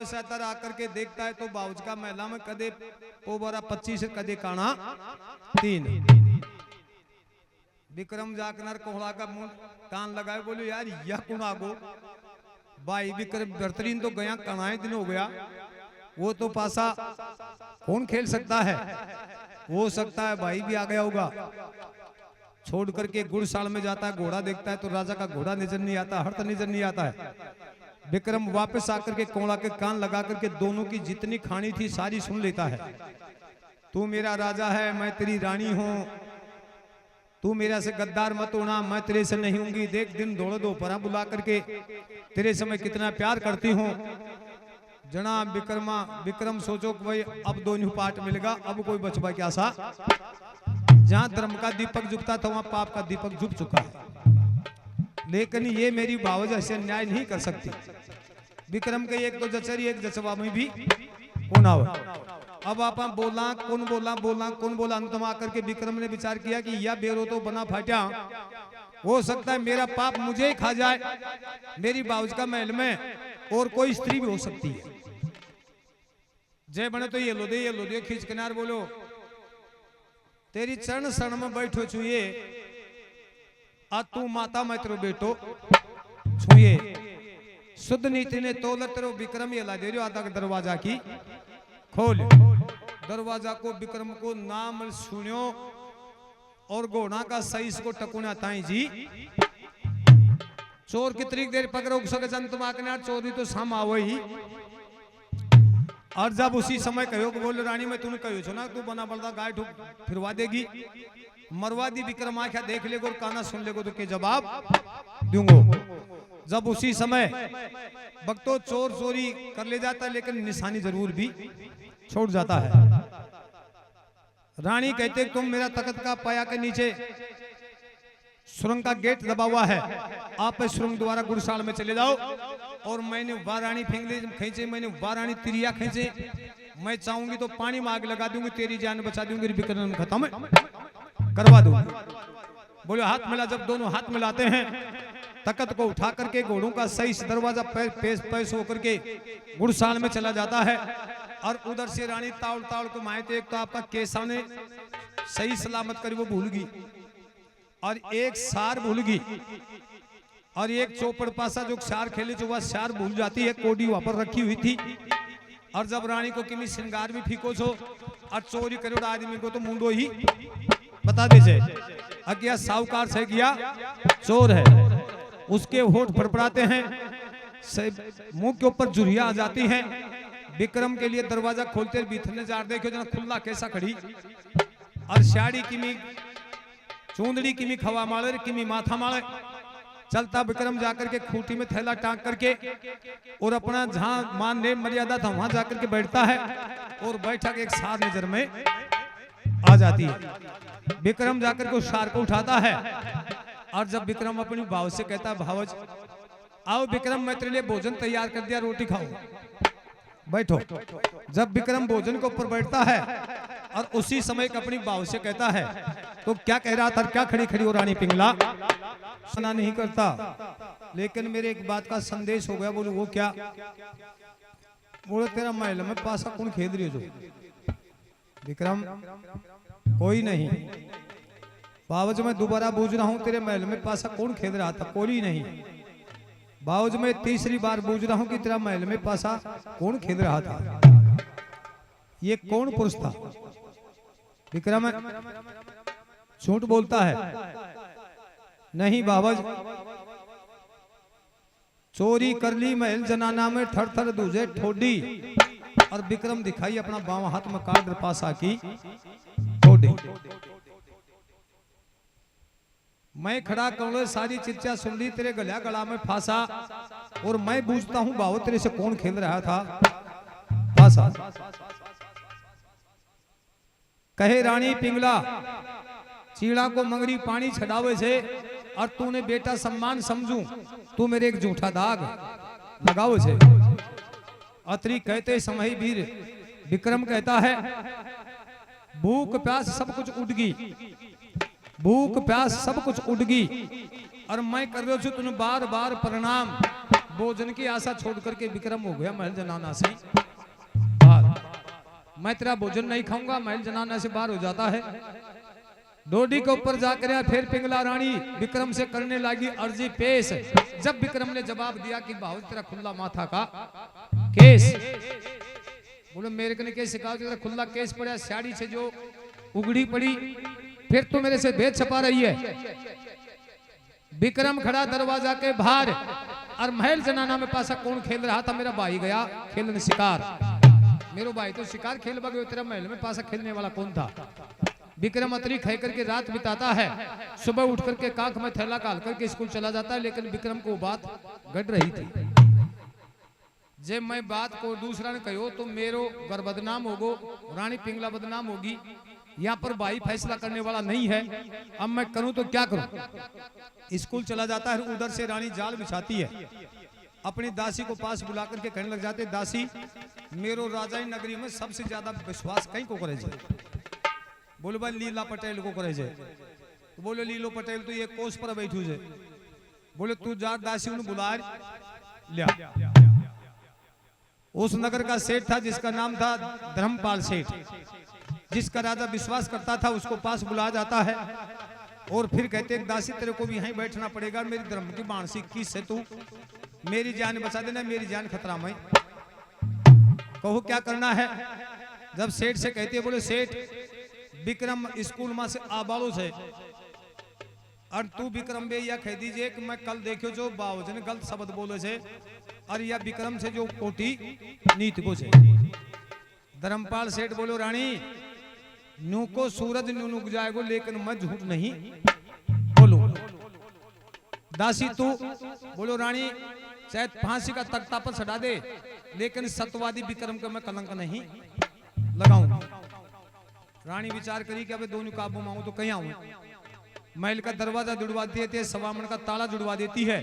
सतर आकर के देखता है तो बाउज का महिला में कदे पोबरा 25 कदे काना 3। विक्रम जाकनर कोहड़ा का मुंह कान लगाए बोलो यार यह कौन आगो भाई विक्रम बेहतरीन तो गया कनाए दिन हो गया वो तो पासा कौन खेल सकता है। हो सकता है भाई भी आ गया होगा। छोड़ करके गुड़साल में जाता है, घोड़ा देखता है तो राजा का घोड़ा नजर नहीं आता, हर्थ नजर नहीं आता है। विक्रम वापस आकर के कोड़ा के कान लगा करके दोनों की जितनी खानी थी सारी सुन लेता है। तू मेरा राजा है, मैं तेरी रानी हूं, तू मेरा से गद्दार मत होना, मैं तेरे से नहीं होंगी। देख दिन दौड़ दो परा बुला करके तेरे से मैं कितना प्यार करती हूँ। जनाब विक्रम सोचो कि भाई अब दोनों पार्ट मिलेगा, अब कोई बचवा क्या सा। जहां धर्म का दीपक झुकता था वहां पाप का दीपक झुक चुका है। लेकिन ये मेरी भावज ऐसे न्याय नहीं कर सकती। विक्रम के एक तो जचरी एक जचवा में भी होना हो। अब आप बोला कौन बोला अंतम आकर के विक्रम ने विचार किया कि यह बेरो तो बना फाटा, हो सकता है मेरा पाप मुझे ही खा जाए, मेरी बाउज का महल में और कोई स्त्री भी हो सकती है। जय बने तो ये लो दे खींच किनार बोलो तेरी चरण शरण में बैठो छुए आ तू माता मैं तेरो बेटो छुए। शुद्ध नीति ने तोल तेरो विक्रम ये ला दे रही आता दरवाजा की खोल। दरवाजा को विक्रम को नाम सुनियो और घोड़ा का सही इसको टकुना ताई जी। चोर कितनी देर पकड़ो सके जन तुम आके चोरी तो साम आओ ही। और जब उसी समय कहो कि बोले रानी मैं तूने कहो छो ना तू बना बड़ा गाय ठुक फिरवा देगी, मरवा दी। विक्रम आख्या देख लेगो और काना सुन लेगो तो के जवाब दूंगो। जब उसी समय भक्तों चोर चोरी कर ले जाता है लेकिन निशानी जरूर भी छोड़ जाता है। रानी कहते तुम मेरा तख्त का पाया के नीचे सुरंग का गेट दबा हुआ है, आप सुरंग द्वारा गुड़साल में चले जाओ और मैंने वाराणी खींचे, मैंने वाराणी तिरिया खींचे, मैं चाहूंगी तो पानी में आग लगा दूंगी, तेरी जान बचा दूंगी, विक्रम खत्म करवा दूंगी। बोले हाथ मिला। जब दोनों हाथ मिलाते हैं तख्त को उठा करके घोड़ों का सही दरवाजा पैस होकर के गुड़साल में चला जाता है। और उधर से रानी ताउल को मायते एक तो आपका केसा ने सही सलामत कर वो भूल गई और एक सार भूल गई और एक चौपड़ पासा जो सार खेले जो वह सार भूल जाती है, कोडी वहां पर रखी हुई थी। और जब रानी को किमी श्रृंगार भी फीको छो और चोरी करो आदमी को तो मुंडो ही बता दे से अज्ञा साहूकार से किया चोर है, उसके होठ फड़फड़ाते हैं, मुंह के ऊपर झुर्रियां आ जाती हैं। विक्रम के लिए दरवाजा खोलते बीतने जा देखो जना खुला कैसा खड़ी और साड़ी किमी चूंदड़ी किमी खवा माले किमी माथा माले। चलता विक्रम जाकर के खूंटी में थैला टांग करके और अपना जहां मान ने मर्यादा था वहां जाकर के बैठता है और बैठा के एक सार नजर में आ जाती है। विक्रम जाकर के उस सार को उठाता है और जब विक्रम अपनी भाव से कहता है भावज आओ विक्रम मैं तेरे लिए भोजन तैयार कर दिया, रोटी खाओ बैठो। जब विक्रम भोजन के ऊपर बैठता है और उसी समय अपनी भाव से कहता है तो क्या कह रहा था, क्या खड़ी खड़ी हो रानी पिंगला सुना नहीं करता, लेकिन मेरे एक बात का संदेश हो गया। बोलो वो क्या? बोलो तेरा महल में पासा कौन खेद रही हो? विक्रम कोई नहीं। बावज मैं दोबारा बूझ रहा हूं तेरे महल में पासा कौन खेद रहा था? कोई नहीं। बावज मैं तीसरी बार बूझ रहा हूं कि तेरा महल में पासा कौन खेद रहा था? ये कौन पुरुष था? विक्रम झूठ बोलता है। नहीं बाबज चोरी कर ली महल जनाना में थर थर दूजे ठोडी। और विक्रम दिखाई अपना बाव हाथ में काट पासा की ठोडी। मैं खड़ा कौड़े सारी चिच्चा सुन ली, तेरे गला में फांसा और मैं बूझता हूं बाबू तेरे से कौन खेल रहा था फांसा। कहे रानी पिंगला चीड़ा को मंगरी पानी छड़ावे से और तूने बेटा सम्मान समझू, तू मेरे एक झूठा दाग लगाओ से। अत्री कहते समय वीर विक्रम कहता है भूख प्यास सब कुछ उड़ गई, भूख प्यास सब कुछ उड़ गई और मैं कर रहा हूं तुझे बार बार प्रणाम, भोजन की आशा छोड़ करके विक्रम हो गया महल जनाना से बाहर। मैं तेरा भोजन नहीं खाऊंगा, महल जनाना से बाहर हो जाता है। डोडी के ऊपर जाकर फिर पिंगला रानी विक्रम से करने लगी अर्जी पेश। जब विक्रम ने जवाब दिया कि बाहु तेरा खुला माथा का केस, बोलो मेरे को ने केस सिखाओ, तेरा खुला केस पड़ा, साड़ी से जो उगड़ी पड़ी, फिर तो मेरे से भेद छपा रही है। विक्रम खड़ा दरवाजा के बाहर और महल जनाना में पासा कौन खेल रहा था? मेरा भाई गया खेलने शिकार। मेरो भाई तो शिकार खेल बगे, तेरा महल में पासा खेलने वाला कौन था? विक्रम अतरी खा करके रात बिताता है, सुबह उठ करके कांख में थैला काल करके स्कूल चला जाता है। लेकिन विक्रम को बात घट रही थी, जब मैं बात को दूसरा ने कहो तो मेरो घर बदनाम होगो, रानी पिंगला बदनाम होगी। यहाँ पर भाई फैसला करने वाला नहीं है, अब मैं करूं तो क्या करूं? स्कूल चला जाता है, उधर से रानी जाल बिछाती है, अपनी दासी को पास बुला करके कहने लग जाते, दासी मेरो राजाई नगरी में सबसे ज्यादा विश्वास कहीं को करे जाए? बोलो भाई लीला पटेल को करे जाए। तो बोलो लीलो पटेल तो ये कोस पर बैठू जाए। बोले तू जा दासी उन्हें बुला लिया। उस नगर का सेठ था जिसका नाम था धर्मपाल सेठ, जिसका राजा विश्वास करता था, उसको पास बुलाया जाता है और फिर कहते हैं दासी तेरे को भी यहीं बैठना पड़ेगा, मेरी धर्म की मानसिक की से तू मेरी जान बचा देना, मेरी जान खतरा में, कहो क्या करना है? जब सेठ से कहते हैं, बोले सेठ विक्रम स्कूल में से आबालो से और तू विक्रम बे या कह दीजिए कि मैं कल देखो जो बावजन गलत शब्द बोले से और या विक्रम से जो कोटी नीति को से। धर्मपाल सेठ बोलो रानी नू को सूरज नू नुक जाएगो, लेकिन मैं झूठ नहीं बोलू। दासी तू बोलो रानी चाहे फांसी का तख्ता पर चढ़ा दे, लेकिन सत्यवादी विक्रम को मैं कलंक नहीं लगाऊं। रानी विचार करी कि अबे दोनों काबू में आऊं तो कहीं आऊं। महल का दरवाजा जुड़वा देती है, सवामन का ताला जुड़वा देती है,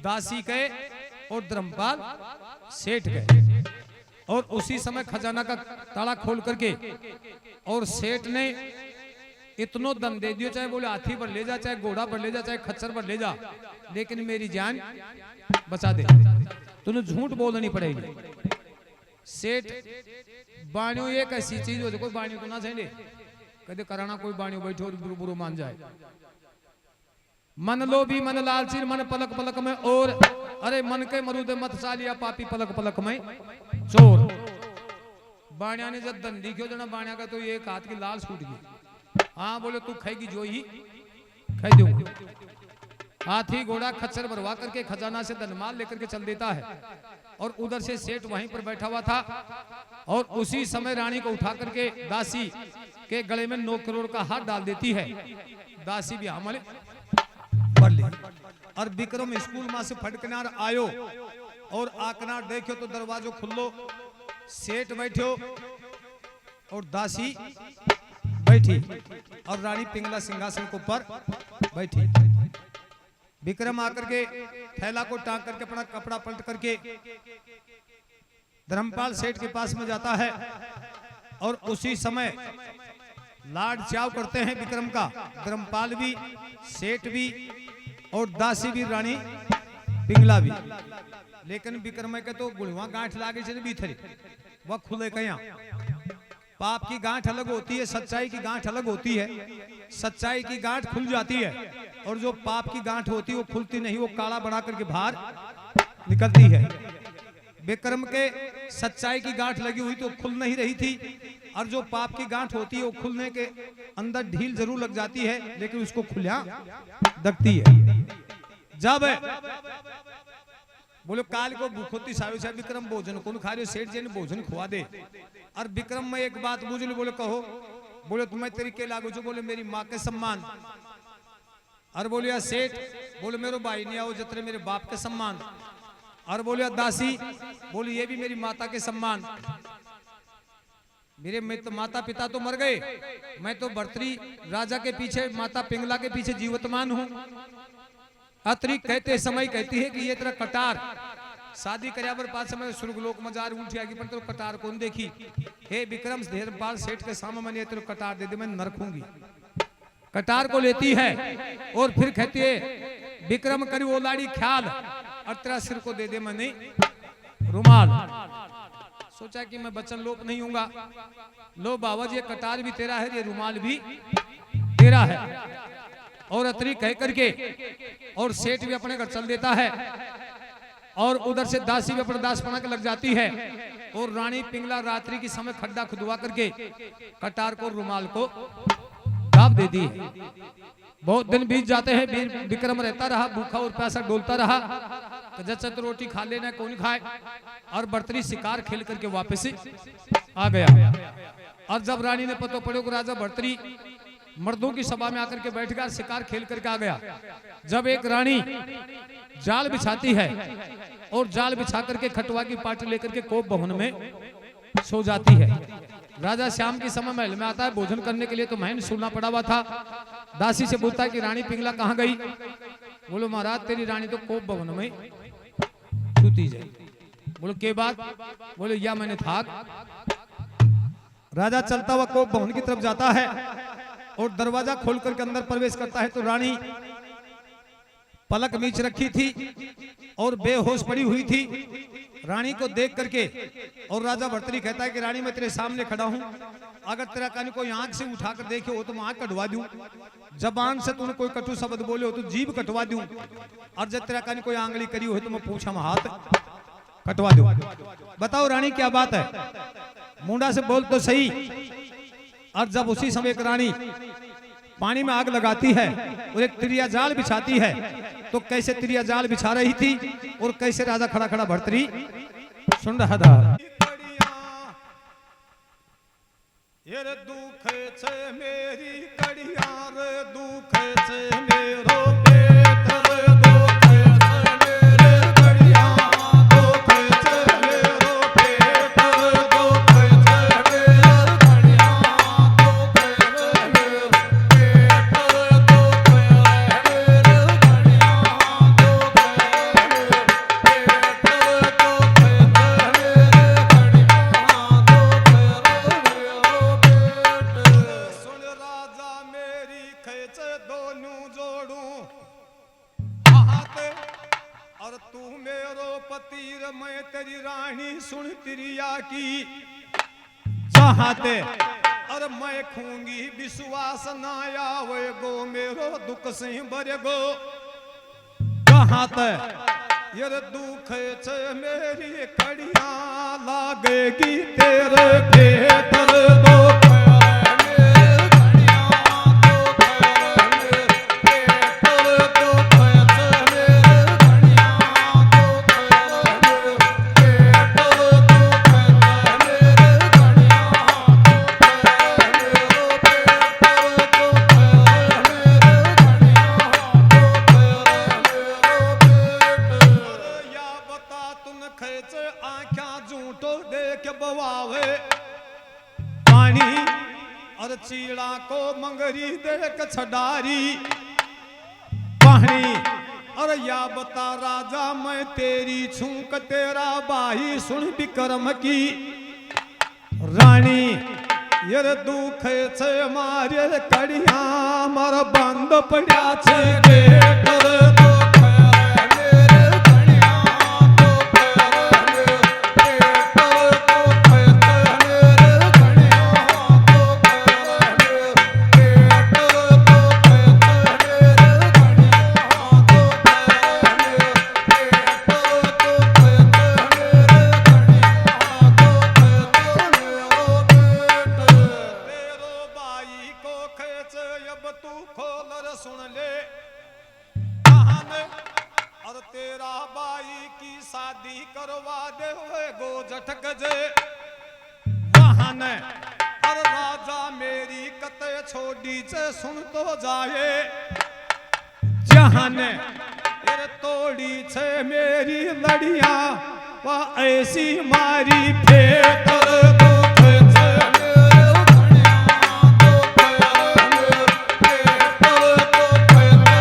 दासी के और धर्मपाल सेठ गए और उसी समय खजाना का ताला खोल करके और सेठ ने इतनो दम दे दियो, चाहे बोले हाथी पर ले जा, चाहे घोड़ा पर ले जा, चाहे खच्चर पर ले जा, लेकिन मेरी जान बचा दे, तुझे झूठ बोलनी पड़ेगी। सेठ बाणियों एक ऐसी चीज हो, कोई बाणियों तो ना चाहिए कदे कराना, कोई बाणियों बैठो और बुरु बुरु मान जाए। मन लोभी मन लालची मन पलक पलक में और, अरे मन के मरुदे मत चालिया पापी पलक पलक में चोर। बाणिया ने जब दंडी क्यों जना बाणिया का तो एक हाथ की लाल छूट गई। हाँ बोले तू खाएगी जो ही खाई दूंगा। हाथी घोड़ा खच्चर भरवा करके खजाना से धनमाल लेकर के चल देता है और उधर से सेठ वहीं पर बैठा हुआ था और उसी समय रानी को उठा करके दासी के गले में 9 करोड़ का हाथ डाल देती है। दासी भी हमले पढ़ ली और विक्रम स्कूल में से फटकनार आयो और आकनार देखो तो दरवाजो खुल्लो, सेठ बैठो और दासी बैठी और रानी पिंगला सिंहासन के ऊपर बैठी। विक्रम आकर के थैला को टांग करके अपना कपड़ा पलट करके धर्मपाल सेठ के पास में जाता है और उसी समय लाड चाव करते हैं विक्रम का, धर्मपाल भी, सेठ भी और दासी भी, रानी पिंगला भी। लेकिन विक्रम के तो गुड़वा गांठ लागे से बीथरी वह खुले कया। पाप की गांठ अलग होती है, सच्चाई की गांठ अलग होती है। सच्चाई की गांठ खुल जाती है और जो पाप की गांठ होती है वो खुलती नहीं, वो काला बना करके बाहर निकलती है। विक्रम के सच्चाई की गांठ लगी हुई तो खुल नहीं रही थी और जो पाप की गांठ होती है वो खुलने के अंदर ढील जरूर लग जाती है, लेकिन उसको खुलिया दबती है। जब बोलो काल को भूख होती सायो से विक्रम भोजन कौन खा रहे हो, सेठ जी ने भोजन खुआ दे। और विक्रम में एक बात बुझ लो, बोले कहो, बोले तुम्हें तरीके लागू जो, बोले मेरी माँ के सम्मान, और बोले यार सेठ, बोले मेरे भाई नहीं आओ जतरे मेरे बाप के सम्मान, और बोले दासी, बोले ये भी मेरी माता के सम्मान। मेरे तो माता पिता तो मर गए, मैं तो भर्तरी राजा के पीछे माता पिंगला के पीछे जीवतमान हूँ। अतरी कहते समय कहती है कि ये तेरा कटार शादी करया पर पास समय सुरगलोक मजार उठी पर तो कटार कौन देखी। हे विक्रम धर्मपाल सेठ के सामने मैंने तेरे कटार दे दे, मैं नरखूंगी। कटार को लेती है और फिर कहती है विक्रम करी वो लाड़ी ख्याल और तेरा सिर को दे दे मैंने रुमाल। सोचा कि मैं वचन लोप नहीं हूंगा। लो बाबा जी, ये कटार भी तेरा है, ये रुमाल भी तेरा है। और अतरी कह करके और सेठ भी अपने घर चल देता है और उधर से दासी भी अपने दासपना के लग जाती है। और रानी पिंगला रात्रि की समय खड्डा खुदवा करके कटार को रुमाल को दाब दे दी है। बहुत दिन बीत जाते हैं, वीर विक्रम रहता रहा, भूखा और प्यासा डोलता रहा। जचत रोटी खा लेना कौन खाए। और बर्तरी शिकार खेल करके वापस आ गया। और जब रानी ने पतो पड़ो कि राजा बर्तरी मर्दों की सभा में आकर के बैठ गया, शिकार खेल करके आ गया। जब एक रानी जाल बिछाती है और जाल बिछा करके खटवा की पाटी लेकर के कोप भवन में सो जाती है। राजा श्याम की समय महल में आता है भोजन करने के लिए, तो महल सुनना पड़ा हुआ था। दासी से पूछता है कि रानी पिंगला कहाँ गई। बोलो महाराज, तेरी रानी तो कोप भवन में सूती जाए। बोलो के बाद। बोलो या मैंने थाक। राजा चलता हुआ कोप भवन की तरफ जाता है और दरवाजा खोल करके अंदर प्रवेश करता है तो रानी पलक नीच रखी थी और बेहोश पड़ी हुई थी। रानी को देख करके और राजा भर्तरी कहता है कि रानी, मैं तेरे सामने खड़ा हूं, अगर तेरा कान कोई आंख से उठाकर देखे हो तो मैं आंख कटवा दूं, जबान से तूने कोई कटु शब्द बोले हो तो जीभ कटवा दूं, और जब तेरा कान कोई आंगली करी हो तो मैं पूछा में हाथ कटवा दूं। बताओ रानी क्या बात है, मुंडा से बोल तो सही। और जब उसी समय एक रानी पानी में आग लगाती है और एक तिरिया जाल बिछाती है, तो कैसे तिरिया जाल बिछा रही थी और कैसे राजा खड़ा खड़ा भर्तरी सुन रहा था। ये दुख छे मेरी कड़िया रे, दुख छे मेरो पेट रे, दुख छे मेरे कड़िया, दुख छे मेरो पेट रे, दुख छे मेरे कड़िया, दुख छे मेरो पेट रे, दुख छे मेरे कड़िया, दुख छे मेरे पेट रे, दुख छे मेरे कड़िया, सुन राजा मेरी खेच दोनों जोड़ू हाथ, और तू मेरो पति रे मैं तेरी रानी, सुन तिरिया की चाहते, और मैं खूंगी विश्वास ना आवे गो, मेरो दुख से भरे गो कहाते। ये दुख छे मेरी कड़िया, लागेगी तेरे पेट रे, दुख चीड़ा को मंगरी देख छडारी पानी, और या बता राजा मैं तेरी छूक तेरा भाई, सुन विक्रम की रानी। ये दुख छे मारे कड़िया, मार बंद पड़ा छे गेट रे, दुख मेरे कड़िया, दुख मेरे पेट रे, दुख मेरे कड़िया, दुख मेरे पेट रे, दुख मेरे कड़िया, दुख मेरे पेट रे, दुख मेरे कड़िया, तेरो बाई को खेच अब तू खोल रे सुन ले कहानी, और तेरा बाई की शादी करवा दे हुए गो जठक जे वहां ने, और राजा मेरी कते छोड़ी से सुन तो जाए जहां ने, तेरे तोड़ी छे मेरी लड़िया, वह ऐसी मारी फेट रे, दुख छे मेरे कड़िया, दुख मेरे पेट रे, दुख मेरे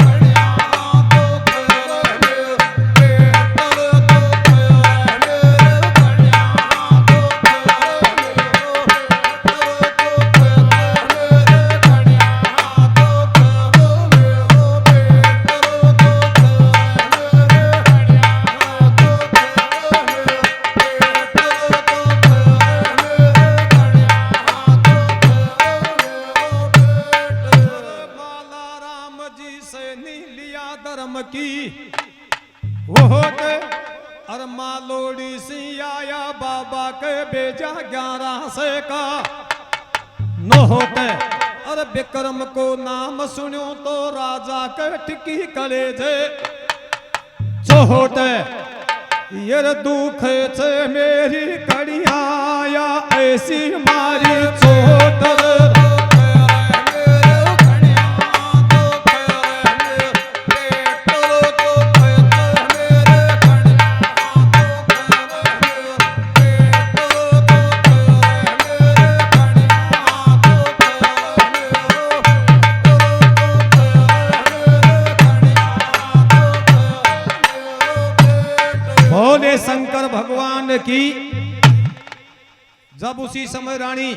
कड़िया, दुख मेरे पेट रे, दुख मेरे कड़िया, दुख मेरे पेट रे, दुख मेरे कड़िया, दुख मेरे पेट रे, दुख मेरे मुंशी आया बाबा के बेजा 11 से का न होते। अरे विक्रम को नाम सुनो तो राजा के टिकी कलेजे चोटे। ये दुख से मेरी कड़िया या ऐसी मारी चोट। भोले शंकर भगवान की जब उसी समय रानी